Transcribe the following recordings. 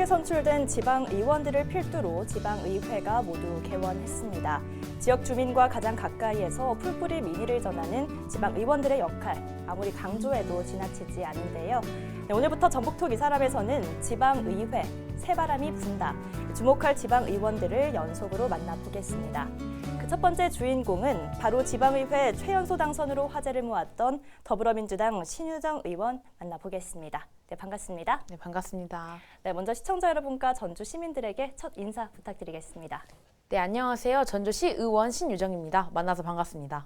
새롭게 선출된 지방의원들을 필두로 지방의회가 모두 개원했습니다. 지역 주민과 가장 가까이에서 풀뿌리 민의를 전하는 지방의원들의 역할, 아무리 강조해도 지나치지 않은데요. 오늘부터 전북톡 이 사람에서는 지방의회, 새바람이 분다, 주목할 지방의원들을 연속으로 만나보겠습니다. 그 첫 번째 주인공은 바로 지방의회 최연소 당선으로 화제를 모았던 더불어민주당 신유정 의원 만나보겠습니다. 네, 반갑습니다. 네, 반갑습니다. 네, 먼저 시청자 여러분과 전주 시민들에게 첫 인사 부탁드리겠습니다. 네, 안녕하세요. 전주시 의원 신유정입니다. 만나서 반갑습니다.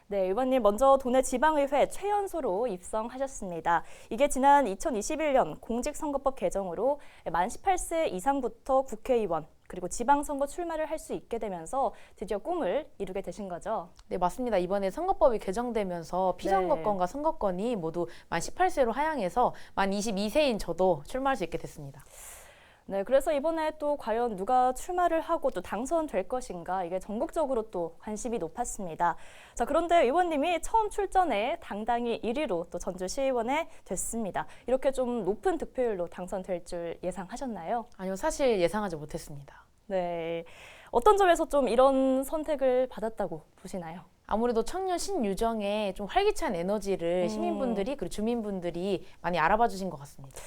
네, 의원님 먼저 도내 지방의회 최연소로 입성하셨습니다. 이게 지난 2021년 공직선거법 개정으로 만 18세 이상부터 국회의원 그리고 지방선거 출마를 할 수 있게 되면서 드디어 꿈을 이루게 되신 거죠? 네, 맞습니다. 이번에 선거법이 개정되면서 피선거권과 선거권이 모두 만 18세로 하향해서 만 22세인 저도 출마할 수 있게 됐습니다. 네, 그래서 이번에 또 과연 누가 출마를 하고 또 당선될 것인가 이게 전국적으로 또 관심이 높았습니다. 자, 그런데 의원님이 처음 출전해 당당히 1위로 또 전주시의원에 됐습니다. 이렇게 좀 높은 득표율로 당선될 줄 예상하셨나요? 아니요, 사실 예상하지 못했습니다. 네, 어떤 점에서 좀 이런 선택을 받았다고 보시나요? 아무래도 청년 신유정의 좀 활기찬 에너지를 시민분들이 그리고 주민분들이 많이 알아봐 주신 것 같습니다.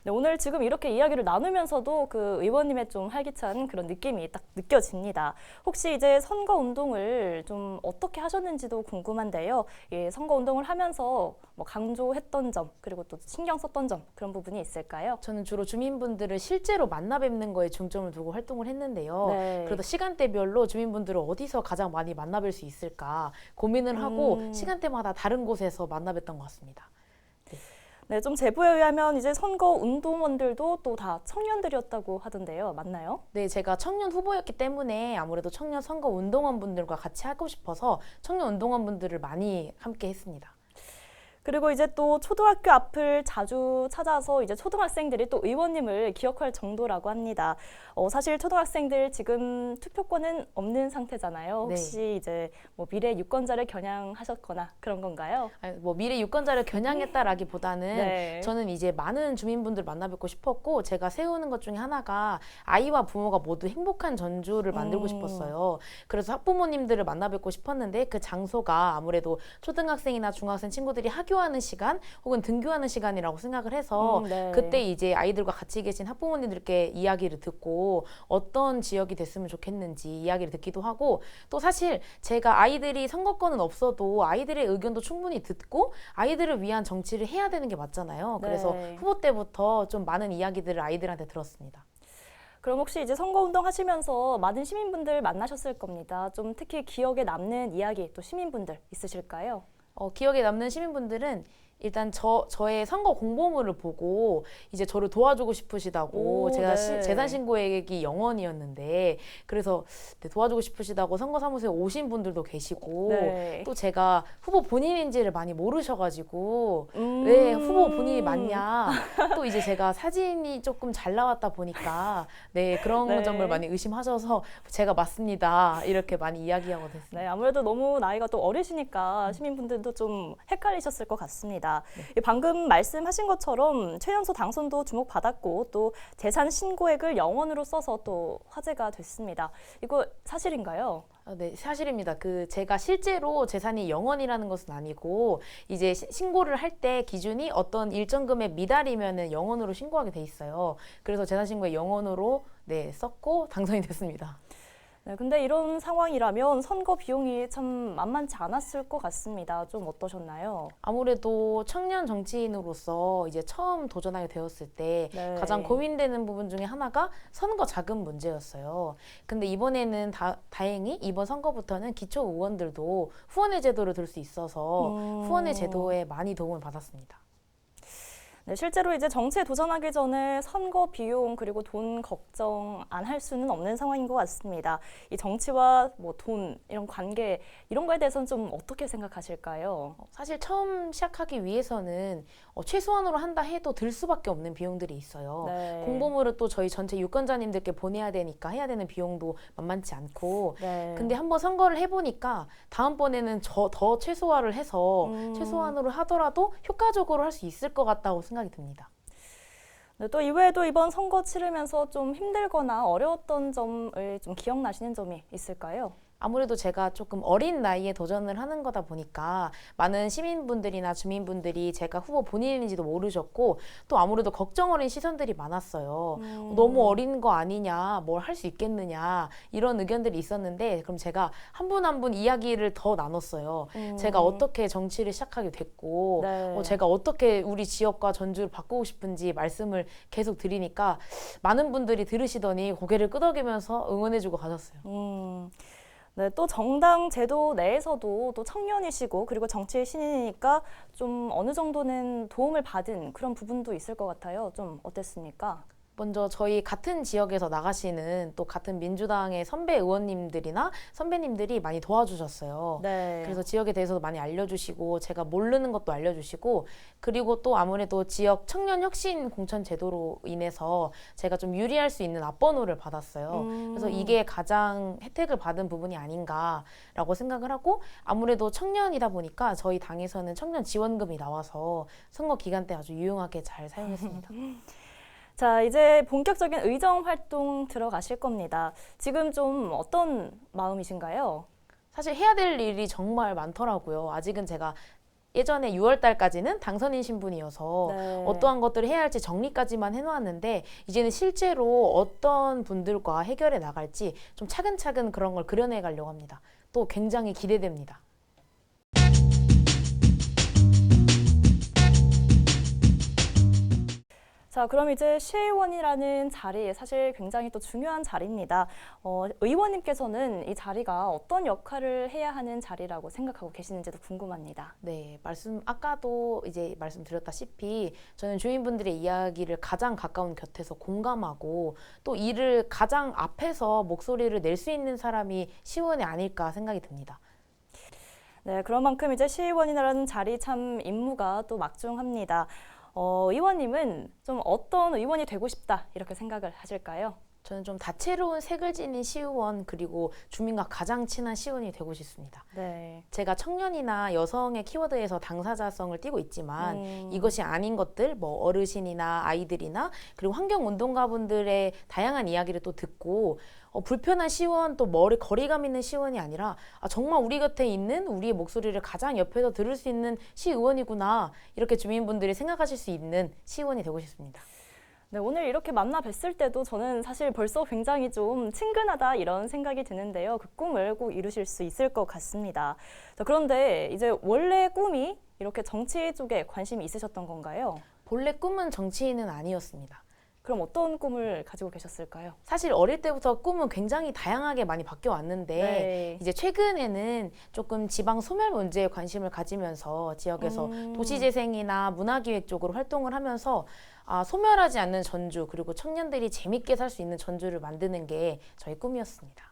네, 오늘 지금 이렇게 이야기를 나누면서도 그 의원님의 좀 활기찬 그런 느낌이 딱 느껴집니다. 혹시 이제 선거 운동을 좀 어떻게 하셨는지도 궁금한데요. 예, 선거 운동을 하면서 뭐 강조했던 점 그리고 또 신경 썼던 점 그런 부분이 있을까요? 저는 주로 주민분들을 실제로 만나 뵙는 거에 중점을 두고 활동을 했는데요. 네. 그래도 시간대별로 주민분들을 어디서 가장 많이 만나 뵐 수 있을까 고민을 하고 시간대마다 다른 곳에서 만나 뵀던 것 같습니다. 네, 좀 제보에 의하면 이제 선거 운동원들도 또 다 청년들이었다고 하던데요. 맞나요? 네, 제가 청년 후보였기 때문에 아무래도 청년 선거 운동원분들과 같이 하고 싶어서 청년 운동원분들을 많이 함께 했습니다. 그리고 이제 또 초등학교 앞을 자주 찾아서 이제 초등학생들이 또 의원님을 기억할 정도라고 합니다. 사실 초등학생들 지금 투표권은 없는 상태잖아요. 혹시 네. 이제 뭐 미래 유권자를 겨냥하셨거나 그런 건가요? 아니, 뭐 미래 유권자를 겨냥했다라기보다는 네. 저는 이제 많은 주민분들 만나 뵙고 싶었고 제가 세우는 것 중에 하나가 아이와 부모가 모두 행복한 전주를 만들고 싶었어요. 그래서 학부모님들을 만나 뵙고 싶었는데 그 장소가 아무래도 초등학생이나 중학생 친구들이 하교하는 시간 혹은 등교하는 시간이라고 생각을 해서 네. 그때 이제 아이들과 같이 계신 학부모님들께 이야기를 듣고 어떤 지역이 됐으면 좋겠는지 이야기를 듣기도 하고 또 사실 제가 아이들이 선거권은 없어도 아이들의 의견도 충분히 듣고 아이들을 위한 정치를 해야 되는 게 맞잖아요. 그래서 네. 후보 때부터 좀 많은 이야기들을 아이들한테 들었습니다. 그럼 혹시 이제 선거운동 하시면서 많은 시민분들 만나셨을 겁니다. 좀 특히 기억에 남는 이야기 또 시민분들 있으실까요? 기억에 남는 시민분들은 일단 저의 선거 공보물을 보고 이제 저를 도와주고 싶으시다고 제가 네. 재산 신고액이 0원이었는데 그래서 네, 도와주고 싶으시다고 선거사무소에 오신 분들도 계시고 네. 또 제가 후보 본인인지를 많이 모르셔가지고 왜 후보 본인이 맞냐 또 이제 제가 사진이 조금 잘 나왔다 보니까 네 그런 네. 점을 많이 의심하셔서 제가 맞습니다 이렇게 많이 이야기하고 됐습니다. 네, 아무래도 너무 나이가 또 어리시니까 시민분들도 좀 헷갈리셨을 것 같습니다. 방금 말씀하신 것처럼 최연소 당선도 주목받았고 또 재산 신고액을 0원으로 써서 또 화제가 됐습니다. 이거 사실인가요? 네, 사실입니다. 제가 실제로 재산이 0원이라는 것은 아니고 이제 신고를 할 때 기준이 어떤 일정 금액 미달이면은 0원으로 신고하게 돼 있어요. 그래서 재산 신고에 0원으로 네, 썼고 당선이 됐습니다. 네, 근데 이런 상황이라면 선거 비용이 참 만만치 않았을 것 같습니다. 좀 어떠셨나요? 아무래도 청년 정치인으로서 이제 처음 도전하게 되었을 때 네. 가장 고민되는 부분 중에 하나가 선거 자금 문제였어요. 근데 이번에는 다행히 이번 선거부터는 기초 의원들도 후원회 제도를 들 수 있어서 후원회 제도에 많이 도움을 받았습니다. 네, 실제로 이제 정치에 도전하기 전에 선거 비용 그리고 돈 걱정 안 할 수는 없는 상황인 것 같습니다. 이 정치와 뭐 돈 이런 관계 이런 거에 대해서는 좀 어떻게 생각하실까요? 사실 처음 시작하기 위해서는 최소한으로 한다 해도 들 수밖에 없는 비용들이 있어요. 네. 공보물을 또 저희 전체 유권자님들께 보내야 되니까 해야 되는 비용도 만만치 않고 네. 근데 한번 선거를 해보니까 다음번에는 더 최소화를 해서 최소한으로 하더라도 효과적으로 할 수 있을 것 같다고 생각이 듭니다. 네, 또 이외에도 이번 선거 치르면서 좀 힘들거나 어려웠던 점을 좀 기억나시는 점이 있을까요? 아무래도 제가 조금 어린 나이에 도전을 하는 거다 보니까 많은 시민분들이나 주민분들이 제가 후보 본인인지도 모르셨고 또 아무래도 걱정 어린 시선들이 많았어요. 너무 어린 거 아니냐, 뭘 할 수 있겠느냐 이런 의견들이 있었는데 그럼 제가 한 분 한 분 이야기를 더 나눴어요. 제가 어떻게 정치를 시작하게 됐고 네. 제가 어떻게 우리 지역과 전주를 바꾸고 싶은지 말씀을 계속 드리니까 많은 분들이 들으시더니 고개를 끄덕이면서 응원해주고 가셨어요. 네, 또 정당 제도 내에서도 또 청년이시고 그리고 정치의 신인이니까 좀 어느 정도는 도움을 받은 그런 부분도 있을 것 같아요. 좀 어땠습니까? 먼저 저희 같은 지역에서 나가시는 또 같은 민주당의 선배 의원님들이나 선배님들이 많이 도와주셨어요. 네. 그래서 지역에 대해서도 많이 알려주시고 제가 모르는 것도 알려주시고 그리고 또 아무래도 지역 청년 혁신 공천 제도로 인해서 제가 좀 유리할 수 있는 앞번호를 받았어요. 그래서 이게 가장 혜택을 받은 부분이 아닌가라고 생각을 하고 아무래도 청년이다 보니까 저희 당에서는 청년 지원금이 나와서 선거 기간 때 아주 유용하게 잘 사용했습니다. 자, 이제 본격적인 의정 활동 들어가실 겁니다. 지금 좀 어떤 마음이신가요? 사실 해야 될 일이 정말 많더라고요. 아직은 제가 예전에 6월 달까지는 당선인 신분이어서 네. 어떠한 것들을 해야 할지 정리까지만 해놓았는데 이제는 실제로 어떤 분들과 해결해 나갈지 좀 차근차근 그런 걸 그려내 가려고 합니다. 또 굉장히 기대됩니다. 자, 그럼 이제 시의원이라는 자리 사실 굉장히 또 중요한 자리입니다. 의원님께서는 이 자리가 어떤 역할을 해야 하는 자리라고 생각하고 계시는지도 궁금합니다. 네, 아까도 이제 말씀드렸다시피 저는 주민분들의 이야기를 가장 가까운 곁에서 공감하고 또 이를 가장 앞에서 목소리를 낼 수 있는 사람이 시의원이 아닐까 생각이 듭니다. 네, 그런 만큼 이제 시의원이라는 자리 참 임무가 또 막중합니다. 의원님은 좀 어떤 의원이 되고 싶다 이렇게 생각을 하실까요? 저는 좀 다채로운 색을 지닌 시의원 그리고 주민과 가장 친한 시의원이 되고 싶습니다. 네. 제가 청년이나 여성의 키워드에서 당사자성을 띠고 있지만 이것이 아닌 것들, 뭐 어르신이나 아이들이나 그리고 환경운동가분들의 다양한 이야기를 또 듣고 불편한 시의원 또 거리감 있는 시의원이 아니라 정말 우리 곁에 있는 우리의 목소리를 가장 옆에서 들을 수 있는 시의원이구나 이렇게 주민분들이 생각하실 수 있는 시의원이 되고 싶습니다. 네, 오늘 이렇게 만나 뵀을 때도 저는 사실 벌써 굉장히 좀 친근하다 이런 생각이 드는데요. 그 꿈을 꼭 이루실 수 있을 것 같습니다. 자, 그런데 이제 원래 꿈이 이렇게 정치 쪽에 관심이 있으셨던 건가요? 본래 꿈은 정치인은 아니었습니다. 그럼 어떤 꿈을 가지고 계셨을까요? 사실 어릴 때부터 꿈은 굉장히 다양하게 많이 바뀌어 왔는데 네. 이제 최근에는 조금 지방 소멸 문제에 관심을 가지면서 지역에서 도시재생이나 문화기획 쪽으로 활동을 하면서 소멸하지 않는 전주 그리고 청년들이 재밌게 살 수 있는 전주를 만드는 게 저희 꿈이었습니다.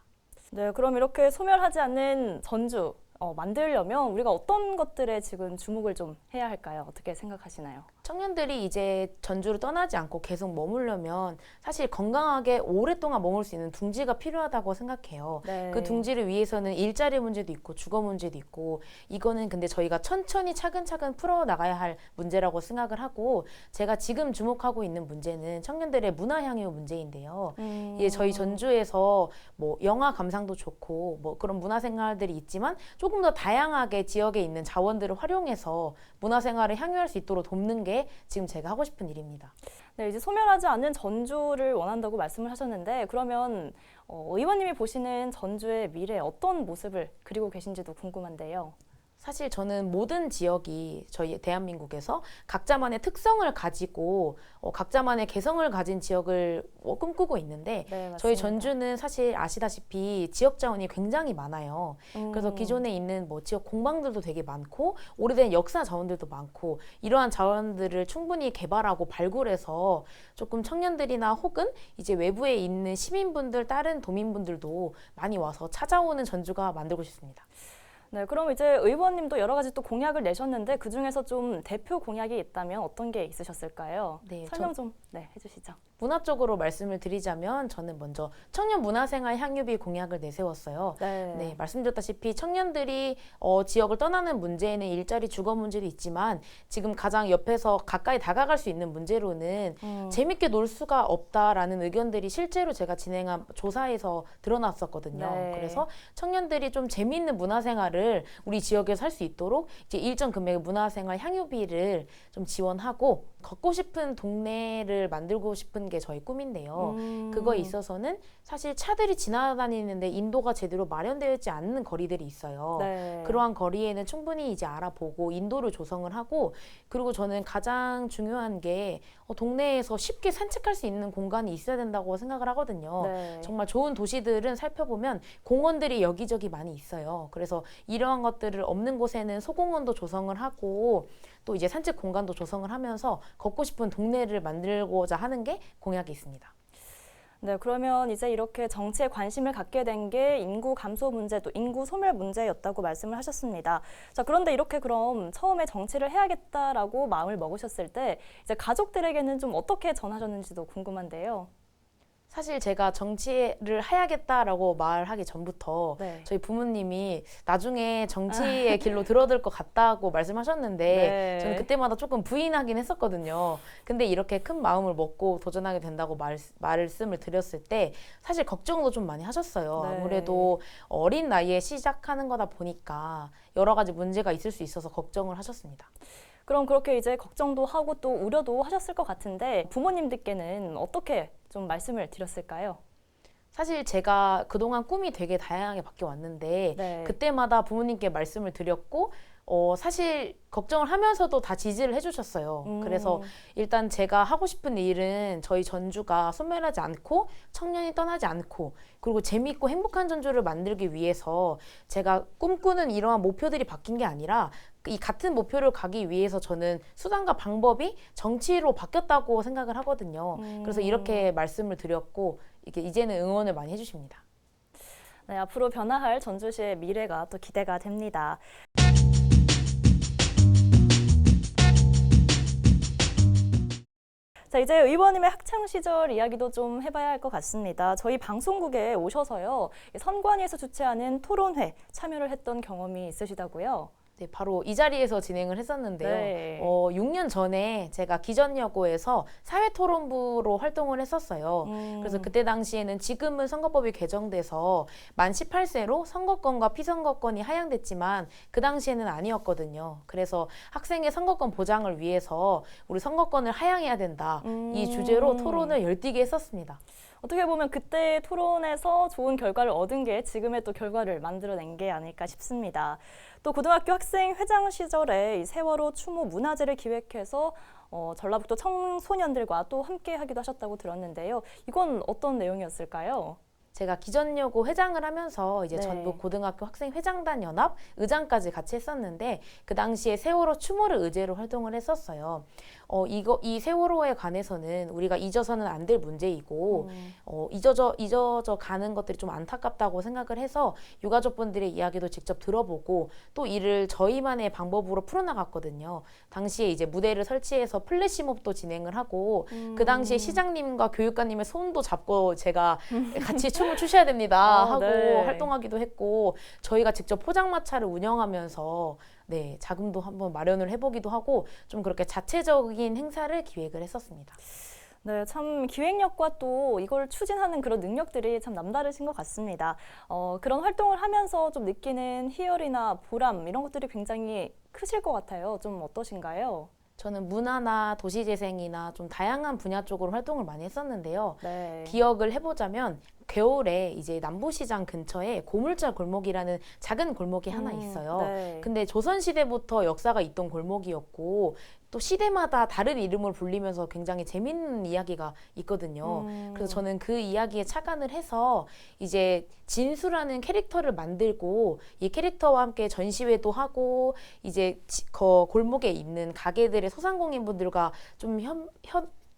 네, 그럼 이렇게 소멸하지 않는 전주 만들려면 우리가 어떤 것들에 지금 주목을 좀 해야 할까요? 어떻게 생각하시나요? 청년들이 이제 전주를 떠나지 않고 계속 머물려면 사실 건강하게 오랫동안 머물 수 있는 둥지가 필요하다고 생각해요. 네. 그 둥지를 위해서는 일자리 문제도 있고 주거 문제도 있고 이거는 근데 저희가 천천히 차근차근 풀어나가야 할 문제라고 생각을 하고 제가 지금 주목하고 있는 문제는 청년들의 문화 향유 문제인데요. 예, 저희 전주에서 뭐 영화 감상도 좋고 뭐 그런 문화 생활들이 있지만 조금 더 다양하게 지역에 있는 자원들을 활용해서 문화 생활을 향유할 수 있도록 돕는 게 지금 제가 하고 싶은 일입니다. 네, 이제 소멸하지 않는 전주를 원한다고 말씀을 하셨는데 그러면 의원님이 보시는 전주의 미래 어떤 모습을 그리고 계신지도 궁금한데요. 사실 저는 모든 지역이 저희 대한민국에서 각자만의 특성을 가지고 각자만의 개성을 가진 지역을 꿈꾸고 있는데 네, 맞습니다. 저희 전주는 사실 아시다시피 지역 자원이 굉장히 많아요. 그래서 기존에 있는 뭐 지역 공방들도 되게 많고 오래된 역사 자원들도 많고 이러한 자원들을 충분히 개발하고 발굴해서 조금 청년들이나 혹은 이제 외부에 있는 시민분들 다른 도민분들도 많이 와서 찾아오는 전주가 만들고 싶습니다. 네, 그럼 이제 의원님도 여러 가지 또 공약을 내셨는데 그 중에서 좀 대표 공약이 있다면 어떤 게 있으셨을까요? 네, 설명 좀 해주시죠. 문화 쪽으로 말씀을 드리자면 저는 먼저 청년 문화생활 향유비 공약을 내세웠어요. 네, 말씀드렸다시피 청년들이 지역을 떠나는 문제에는 일자리 주거 문제도 있지만 지금 가장 옆에서 가까이 다가갈 수 있는 문제로는 재밌게 놀 수가 없다라는 의견들이 실제로 제가 진행한 조사에서 드러났었거든요. 네. 그래서 청년들이 좀 재미있는 문화생활을 우리 지역에서 할 수 있도록 이제 일정 금액의 문화생활 향유비를 좀 지원하고 걷고 싶은 동네를 만들고 싶은 게 저희 꿈인데요. 그거에 있어서는 사실 차들이 지나다니는데 인도가 제대로 마련되어 있지 않는 거리들이 있어요. 네. 그러한 거리에는 충분히 이제 알아보고 인도를 조성을 하고, 그리고 저는 가장 중요한 게 동네에서 쉽게 산책할 수 있는 공간이 있어야 된다고 생각을 하거든요. 네. 정말 좋은 도시들은 살펴보면 공원들이 여기저기 많이 있어요. 그래서 이러한 것들을 없는 곳에는 소공원도 조성을 하고 또 이제 산책 공간도 조성을 하면서 걷고 싶은 동네를 만들고자 하는 게 공약이 있습니다. 네, 그러면 이제 이렇게 정치에 관심을 갖게 된 게 인구 감소 문제, 또 인구 소멸 문제였다고 말씀을 하셨습니다. 자, 그런데 이렇게 그럼 처음에 정치를 해야겠다라고 마음을 먹으셨을 때 이제 가족들에게는 좀 어떻게 전하셨는지도 궁금한데요. 사실 제가 정치를 해야겠다라고 말하기 전부터 네. 저희 부모님이 나중에 정치의 길로 들어들 것 같다고 말씀하셨는데 네. 저는 그때마다 조금 부인하긴 했었거든요. 근데 이렇게 큰 마음을 먹고 도전하게 된다고 말씀을 드렸을 때 사실 걱정도 좀 많이 하셨어요. 네. 아무래도 어린 나이에 시작하는 거다 보니까 여러 가지 문제가 있을 수 있어서 걱정을 하셨습니다. 그럼 그렇게 이제 걱정도 하고 또 우려도 하셨을 것 같은데 부모님들께는 어떻게 좀 말씀을 드렸을까요? 사실 제가 그동안 꿈이 되게 다양하게 바뀌어 왔는데 네. 그때마다 부모님께 말씀을 드렸고 사실 걱정을 하면서도 다 지지를 해주셨어요. 그래서 일단 제가 하고 싶은 일은 저희 전주가 소멸하지 않고 청년이 떠나지 않고 그리고 재미있고 행복한 전주를 만들기 위해서 제가 꿈꾸는 이러한 목표들이 바뀐 게 아니라 이 같은 목표를 가기 위해서 저는 수단과 방법이 정치로 바뀌었다고 생각을 하거든요. 그래서 이렇게 말씀을 드렸고 이제는 응원을 많이 해주십니다. 네, 앞으로 변화할 전주시의 미래가 또 기대가 됩니다. 자, 이제 의원님의 학창 시절 이야기도 좀 해봐야 할 것 같습니다. 저희 방송국에 오셔서요, 선관위에서 주최하는 토론회 참여를 했던 경험이 있으시다고요? 네, 바로 이 자리에서 진행을 했었는데요. 네. 6년 전에 제가 기전여고에서 사회토론부로 활동을 했었어요. 그래서 그때 당시에는 지금은 선거법이 개정돼서 만 18세로 선거권과 피선거권이 하향됐지만 그 당시에는 아니었거든요. 그래서 학생의 선거권 보장을 위해서 우리 선거권을 하향해야 된다. 이 주제로 토론을 열띠게 했었습니다. 어떻게 보면 그때 토론에서 좋은 결과를 얻은 게 지금의 또 결과를 만들어낸 게 아닐까 싶습니다. 또 고등학교 학생 회장 시절에 이 세월호 추모 문화제를 기획해서 전라북도 청소년들과 또 함께 하기도 하셨다고 들었는데요. 이건 어떤 내용이었을까요? 제가 기전여고 회장을 하면서 이제 네. 전북 고등학교 학생 회장단 연합 의장까지 같이 했었는데 그 당시에 세월호 추모를 의제로 활동을 했었어요. 이 세월호에 관해서는 우리가 잊어서는 안 될 문제이고 잊어져 가는 것들이 좀 안타깝다고 생각을 해서 유가족분들의 이야기도 직접 들어보고 또 이를 저희만의 방법으로 풀어나갔거든요. 당시에 이제 무대를 설치해서 플래시몹도 진행을 하고 그 당시에 시장님과 교육관님의 손도 잡고 제가 같이 춤을 추셔야 됩니다 하고 네. 활동하기도 했고 저희가 직접 포장마차를 운영하면서 네, 자금도 한번 마련을 해보기도 하고 좀 그렇게 자체적인 행사를 기획을 했었습니다. 네, 참 기획력과 또 이걸 추진하는 그런 능력들이 참 남다르신 것 같습니다. 그런 활동을 하면서 좀 느끼는 희열이나 보람 이런 것들이 굉장히 크실 것 같아요. 좀 어떠신가요? 저는 문화나 도시재생이나 좀 다양한 분야 쪽으로 활동을 많이 했었는데요. 네. 기억을 해보자면 겨울에 이제 남부시장 근처에 고물자 골목이라는 작은 골목이 하나 있어요. 네. 근데 조선시대부터 역사가 있던 골목이었고 또 시대마다 다른 이름을 불리면서 굉장히 재밌는 이야기가 있거든요. 그래서 저는 그 이야기에 착안을 해서 이제 진수라는 캐릭터를 만들고 이 캐릭터와 함께 전시회도 하고 이제 골목에 있는 가게들의 소상공인분들과 좀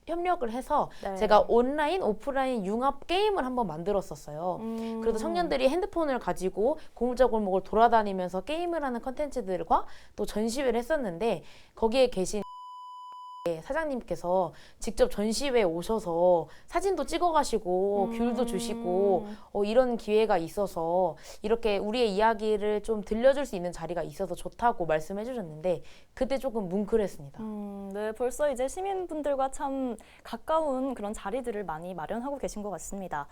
협력을 해서 네. 제가 온라인, 오프라인 융합 게임을 한번 만들었었어요. 그래서 청년들이 핸드폰을 가지고 골목골목을 돌아다니면서 게임을 하는 컨텐츠들과 또 전시회를 했었는데 거기에 계신 사장님께서 직접 전시회에 오셔서 사진도 찍어가시고 귤도 주시고 이런 기회가 있어서 이렇게 우리의 이야기를 좀 들려줄 수 있는 자리가 있어서 좋다고 말씀해 주셨는데 그때 조금 뭉클했습니다. 네, 벌써 이제 시민분들과 참 가까운 그런 자리들을 많이 마련하고 계신 것 같습니다.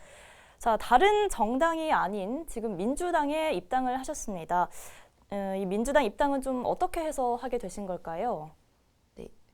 자, 다른 정당이 아닌 지금 민주당에 입당을 하셨습니다. 이 민주당 입당은 좀 어떻게 해서 하게 되신 걸까요?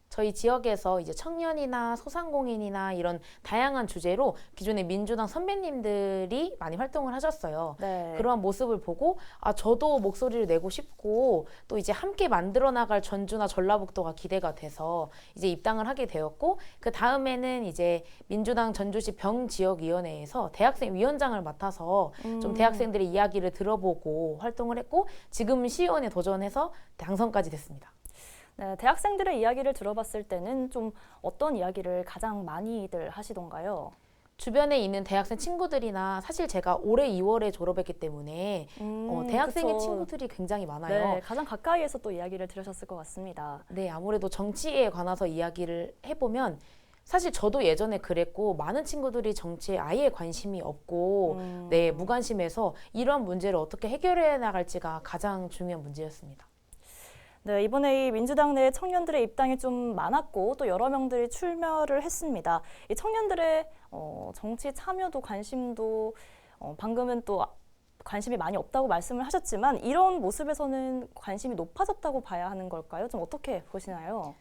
저희 지역에서 이제 청년이나 소상공인이나 이런 다양한 주제로 기존의 민주당 선배님들이 많이 활동을 하셨어요. 네. 그러한 모습을 보고 저도 목소리를 내고 싶고 또 이제 함께 만들어 나갈 전주나 전라북도가 기대가 돼서 이제 입당을 하게 되었고 그 다음에는 이제 민주당 전주시 병지역위원회에서 대학생 위원장을 맡아서 좀 대학생들의 이야기를 들어보고 활동을 했고 지금 시의원에 도전해서 당선까지 됐습니다. 네, 대학생들의 이야기를 들어봤을 때는 좀 어떤 이야기를 가장 많이들 하시던가요? 주변에 있는 대학생 친구들이나 사실 제가 올해 2월에 졸업했기 때문에 대학생의 그쵸. 친구들이 굉장히 많아요. 네, 가장 가까이에서 또 이야기를 들으셨을 것 같습니다. 네, 아무래도 정치에 관해서 이야기를 해보면 사실 저도 예전에 그랬고 많은 친구들이 정치에 아예 관심이 없고 네, 무관심해서 이러한 문제를 어떻게 해결해 나갈지가 가장 중요한 문제였습니다. 네, 이번에 이 민주당 내 청년들의 입당이 좀 많았고 또 여러 명들이 출마를 했습니다. 이 청년들의 정치 참여도 관심도 방금은 또 관심이 많이 없다고 말씀을 하셨지만 이런 모습에서는 관심이 높아졌다고 봐야 하는 걸까요? 좀 어떻게 보시나요?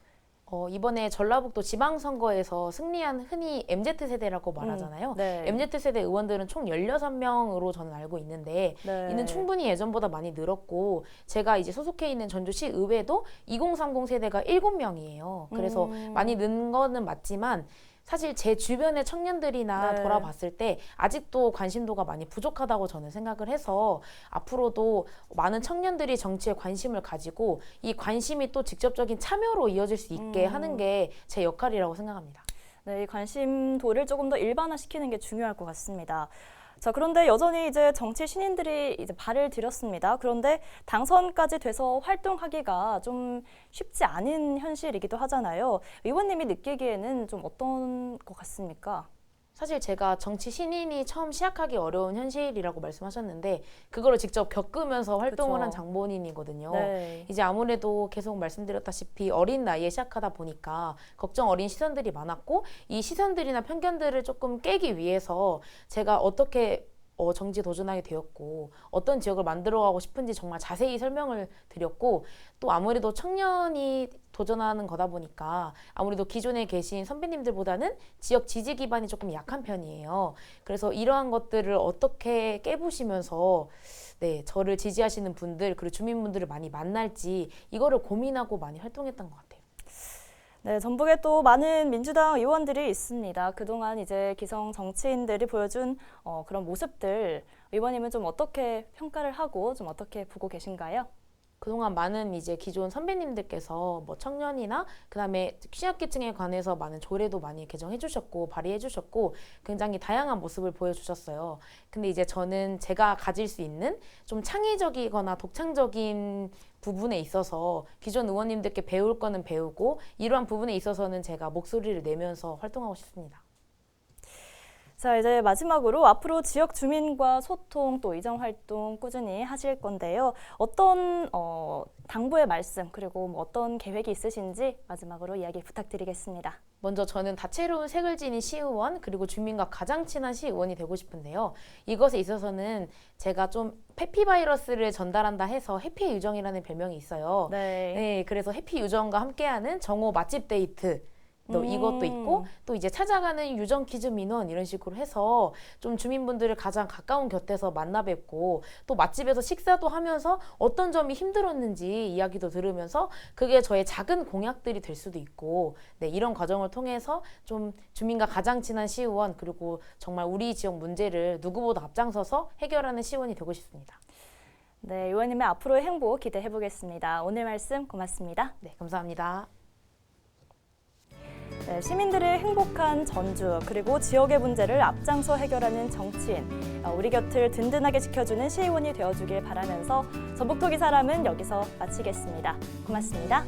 이번에 전라북도 지방선거에서 승리한 흔히 MZ세대라고 말하잖아요. 네. MZ세대 의원들은 총 16명으로 저는 알고 있는데 네. 이는 충분히 예전보다 많이 늘었고 제가 이제 소속해 있는 전주시 의회도 2030 세대가 7명이에요. 그래서 많이 는 거는 맞지만 사실 제 주변의 청년들이나 네. 돌아봤을 때 아직도 관심도가 많이 부족하다고 저는 생각을 해서 앞으로도 많은 청년들이 정치에 관심을 가지고 이 관심이 또 직접적인 참여로 이어질 수 있게 하는 게 제 역할이라고 생각합니다. 네, 이 관심도를 조금 더 일반화시키는 게 중요할 것 같습니다. 자, 그런데 여전히 이제 정치 신인들이 이제 발을 들였습니다. 그런데 당선까지 돼서 활동하기가 좀 쉽지 않은 현실이기도 하잖아요. 의원님이 느끼기에는 좀 어떤 것 같습니까? 사실 제가 정치 신인이 처음 시작하기 어려운 현실이라고 말씀하셨는데 그거를 직접 겪으면서 활동을 그쵸. 한 장본인이거든요. 네. 이제 아무래도 계속 말씀드렸다시피 어린 나이에 시작하다 보니까 걱정 어린 시선들이 많았고 이 시선들이나 편견들을 조금 깨기 위해서 제가 어떻게 정치에 도전하게 되었고 어떤 지역을 만들어가고 싶은지 정말 자세히 설명을 드렸고 또 아무래도 청년이 도전하는 거다 보니까 아무래도 기존에 계신 선배님들보다는 지역 지지 기반이 조금 약한 편이에요. 그래서 이러한 것들을 어떻게 깨부시면서 네, 저를 지지하시는 분들 그리고 주민분들을 많이 만날지 이거를 고민하고 많이 활동했던 것 같아요. 네, 전북에 또 많은 민주당 의원들이 있습니다. 그동안 이제 기성 정치인들이 보여준 그런 모습들 의원님은 좀 어떻게 평가를 하고 좀 어떻게 보고 계신가요? 그동안 많은 이제 기존 선배님들께서 뭐 청년이나 그다음에 취약계층에 관해서 많은 조례도 많이 개정해 주셨고 발의해 주셨고 굉장히 다양한 모습을 보여주셨어요. 근데 이제 저는 제가 가질 수 있는 좀 창의적이거나 독창적인 부분에 있어서 기존 의원님들께 배울 거는 배우고 이러한 부분에 있어서는 제가 목소리를 내면서 활동하고 싶습니다. 자, 이제 마지막으로 앞으로 지역 주민과 소통 또 의정 활동 꾸준히 하실 건데요. 어떤 당부의 말씀 그리고 뭐 어떤 계획이 있으신지 마지막으로 이야기 부탁드리겠습니다. 먼저 저는 다채로운 색을 지닌 시의원 그리고 주민과 가장 친한 시의원이 되고 싶은데요. 이것에 있어서는 제가 좀 해피바이러스를 전달한다 해서 해피 유정이라는 별명이 있어요. 네. 네, 그래서 해피 유정과 함께하는 정오 맛집 데이트 또 이것도 있고 또 이제 찾아가는 유정 퀴즈 민원 이런 식으로 해서 좀 주민분들을 가장 가까운 곁에서 만나 뵙고 또 맛집에서 식사도 하면서 어떤 점이 힘들었는지 이야기도 들으면서 그게 저의 작은 공약들이 될 수도 있고 네, 이런 과정을 통해서 좀 주민과 가장 친한 시의원 그리고 정말 우리 지역 문제를 누구보다 앞장서서 해결하는 시의원이 되고 싶습니다. 네, 의원님의 앞으로의 행복 기대해 보겠습니다. 오늘 말씀 고맙습니다. 네, 감사합니다. 네, 시민들의 행복한 전주 그리고 지역의 문제를 앞장서 해결하는 정치인, 우리 곁을 든든하게 지켜주는 시의원이 되어주길 바라면서 전북토기 사람은 여기서 마치겠습니다. 고맙습니다.